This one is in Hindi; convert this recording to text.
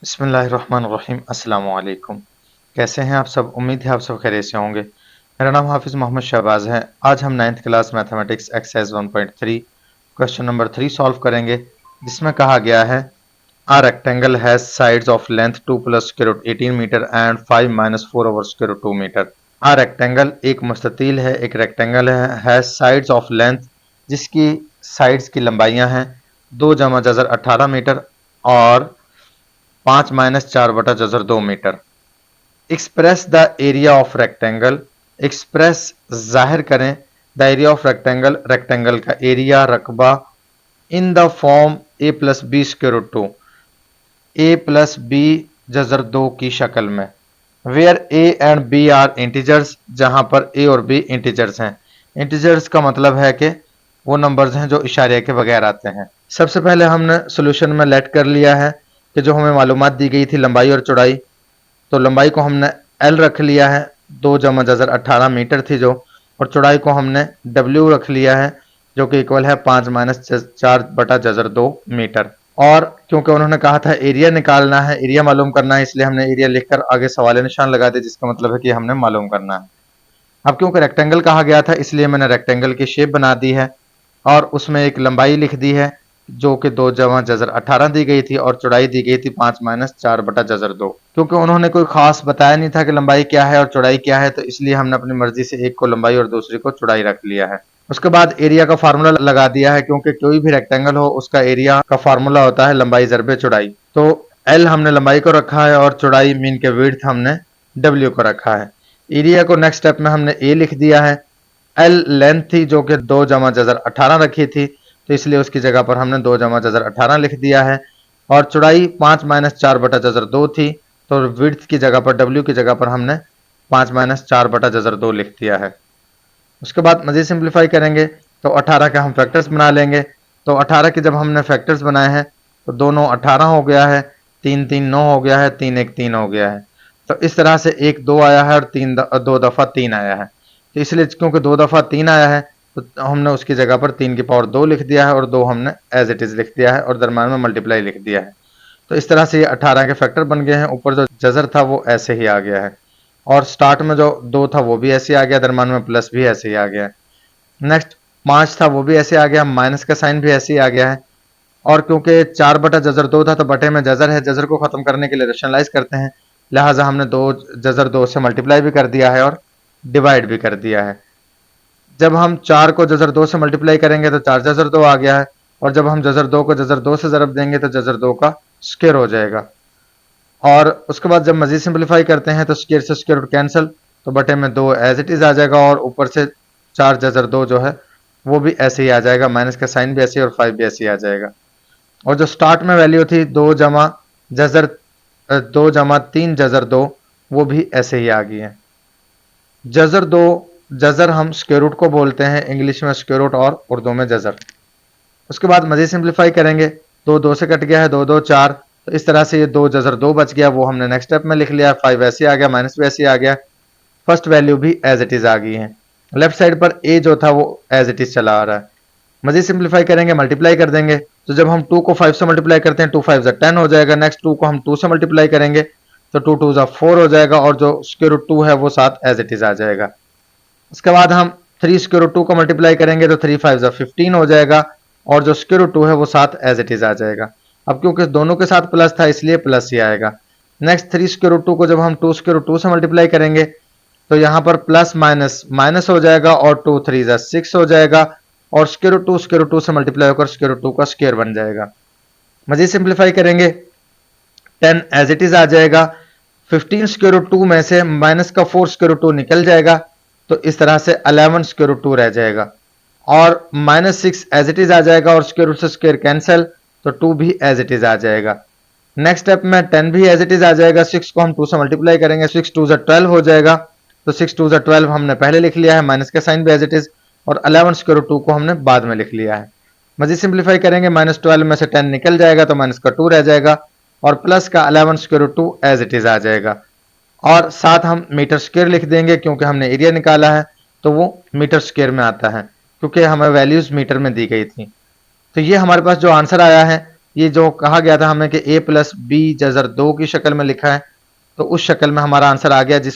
बिस्मिल्लाहिर्रहमानिर्रहीम अस्सलाम वालेकुम। कैसे हैं आप सब? उम्मीद है आप सब खैरियत से होंगे। मेरा नाम हाफिज़ मोहम्मद शहबाज है। आज हम 9th class mathematics exercise 1.3 question number 3 solve करेंगे, जिसमें कहा गया है a rectangle has sides of length 2 + √18 metre and 5 - 4 / √2 metre. A rectangle एक मुस्ततील है, एक रेक्टेंगल है, हैज साइड्स ऑफ लेंथ जिसकी साइड्स की लंबाइयां हैं 2 + जज़र 18 मीटर और 5 - 4/2 metre. Express the area of rectangle, express जाहिर करें the area of rectangle, rectangle का एरिया रकबा in the form a+b²√2, a+b/2 की शक्ल में। Where a and b are integers, जहां पर a और b इंटीजर्स हैं। इंटीजर्स का मतलब है कि वो नंबर्स हैं जो इशारे के बगैर आते हैं। सबसे पहले हमने सोल्यूशन में लेट कर लिया है कि जो हमें मालूमात दी गई थी लंबाई और चौड़ाई, तो लंबाई को हमने L रख लिया है, 2 + जज़र 18 मीटर थी जो, और चौड़ाई को हमने W रख लिया है जो कि इक्वल है 5 - 4/2 मीटर। और क्योंकि उन्होंने कहा था एरिया निकालना है, एरिया मालूम करना है, इसलिए हमने एरिया लिखकर आगे सवाल निशान लगा दिया, जिसका मतलब है कि हमने मालूम करना है। अब क्योंकि रेक्टेंगल कहा गया था, इसलिए मैंने रेक्टेंगल की शेप बना दी है और उसमें एक लंबाई लिख दी है जो कि 2 + जज़र 18 दी गई थी और चौड़ाई दी गई थी 5 - 4/2। क्योंकि उन्होंने कोई खास बताया नहीं था कि लंबाई क्या है और चौड़ाई क्या है, तो इसलिए हमने अपनी मर्जी से एक को लंबाई और दूसरी को चौड़ाई रख लिया है। उसके बाद एरिया का फार्मूला लगा दिया है, क्योंकि कोई भी रेक्टेंगल हो उसका एरिया का फार्मूला होता है लंबाई ज़रबे चौड़ाई। तो L हमने लंबाई को रखा है और चौड़ाई मीन के विड्थ हमने W को रखा है। एरिया को नेक्स्ट स्टेप में हमने A लिख दिया है। L लेंथ थी जो कि 2 + जज़र 18 रखी थी, तो इसलिए उसकी जगह पर हमने 2 + जज़र 18 लिख दिया है। और चौड़ाई 5 - 4/2 थी, तो विड्थ की जगह पर W की जगह पर हमने 5 - 4/2 लिख दिया है। उसके बाद मज़ीद सिंप्लीफाई करेंगे तो 18 के हम फैक्टर्स बना लेंगे। तो 18 के जब हमने फैक्टर्स बनाए हैं तो 2 9 18 हो गया है, 3 3 9 हो गया है, 3 1 3 हो गया है। तो इस तरह से 1 2 आया है और 2 दफ़ा 3 आया है। तो इसलिए क्योंकि 2 दफ़ा 3 आया है तो हमने उसकी जगह पर 3 की पावर 2 लिख दिया है और 2 हमने एज इट इज़ लिख दिया है और दरम्यान में मल्टीप्लाई लिख दिया है। तो इस तरह से ये 18 के फैक्टर बन गए हैं। ऊपर जो जज़र था वो ऐसे ही आ गया है और स्टार्ट में जो 2 था वो भी ऐसे ही आ गया, दरम्यान में प्लस भी ऐसे ही आ गया। नेक्स्ट 5 था वो भी ऐसे आ गया, माइनस का साइन भी ऐसे ही आ गया है। और क्योंकि 4/2 था तो बटे में जज़र है, जज़र को खत्म करने के लिए रेशनलाइज करते हैं, लिहाजा हमने 2 जज़र 2 से मल्टीप्लाई भी कर दिया है और डिवाइड भी कर दिया है। जब हम 4 को जज़र 2 से मल्टीप्लाई करेंगे तो 4 जज़र 2 आ गया है, और जब हम जज़र 2 को जज़र 2 से ज़रब देंगे तो जज़र 2 का स्क्वायर हो जाएगा। और उसके बाद जब मजीद सिंप्लीफाई करते हैं तो स्क्वायर से स्क्वायर रूट कैंसिल, तो बटे में 2 एज इट इज़ आ जाएगा और ऊपर से 4 जज़र 2 जो है वो भी ऐसे ही आ जाएगा, माइनस का साइन भी ऐसे ही और 5 भी ऐसे ही आ जाएगा। और जो स्टार्ट में वैल्यू थी 2 जज़र 2 + 3 जज़र 2, वो भी ऐसे ही आ गई है। जज़र 2, जज़र हम स्क्वायर रूट को बोलते हैं, इंग्लिश में स्क्वायर रूट और उर्दू में जज़र। उसके बाद मजीद सिंप्लीफाई करेंगे, 2 2 से कट गया है, 2 2 4, तो इस तरह से ये 2 जज़र 2 बच गया, वो हमने नेक्स्ट स्टेप में लिख लिया। 5 ऐसे आ गया, माइनस भी ऐसे आ गया, फर्स्ट वैल्यू भी एज इट इज़ आ गई है। लेफ्ट साइड पर ए जो था वो एज इट इज़ चला आ रहा है। मजीद सिंप्लीफाई करेंगे, मल्टीप्लाई कर देंगे, तो जब हम 2 को 5 से मल्टीप्लाई करते हैं 2 5 10 हो जाएगा। नेक्स्ट 2 को हम 2 से मल्टीप्लाई करेंगे तो 2 2 4 हो जाएगा और जो स्क्वायर रूट 2 है वो साथ एज इट इज़ आ जाएगा। उसके बाद हम 3 स्क्वायर रूट 2 को मल्टीप्लाई करेंगे तो 3 5 15 हो जाएगा और जो स्क्वायर रूट 2 है वो साथ एज इट इज़ आ जाएगा। अब क्योंकि दोनों के साथ प्लस था इसलिए प्लस ही आएगा। नेक्स्ट 3 स्क्वायर रूट 2 को जब हम 2 स्क्वायर रूट 2 से मल्टीप्लाई करेंगे तो यहाँ पर प्लस माइनस माइनस हो जाएगा और 2 3 6 हो जाएगा और स्क्वायर रूट 2 से मल्टीप्लाई होकर स्क्वायर रूट 2 का स्क्वायर बन जाएगा। मजीद सिंप्लीफाई करेंगे 10 एज इट इज आ जाएगा। 15 स्क्वायर रूट 2 में से माइनस का 4 स्क्वायर रूट 2 निकल जाएगा, तो इस तरह से 11 स्क्वायर रूट 2 रह जाएगा और -6 एज इट इज आ जाएगा और स्क्वायर रूट से स्क्वायर कैंसिल, तो 2 भी एज इट इज आ जाएगा। नेक्स्ट स्टेप में 10 भी एज इट इज आ जाएगा। 6 को हम 2 से मल्टीप्लाई करेंगे, 6 2 12 हो जाएगा, तो 6 2 12 हमने पहले लिख लिया है, माइनस का साइन भी एज इट इज, और 11 स्क्वायर रूट 2 को हमने बाद में लिख लिया है। मजीद सिंप्लीफाई करेंगे, -12 में से 10 निकल जाएगा तो माइनस का 2 रह जाएगा और प्लस का 11 square root 2 as it is आ जाएगा। और साथ हम मीटर स्क्वायर लिख देंगे, क्योंकि हमने एरिया निकाला है तो वो मीटर स्क्वायर में आता है, क्योंकि हमें वैल्यूज मीटर में दी गई थी। तो ये हमारे पास जो आंसर आया है ये जो कहा गया था हमें कि a प्लस बी जजर 2 की शक्ल में लिखा है, तो उस शक्ल में हमारा आंसर आ गया, जिस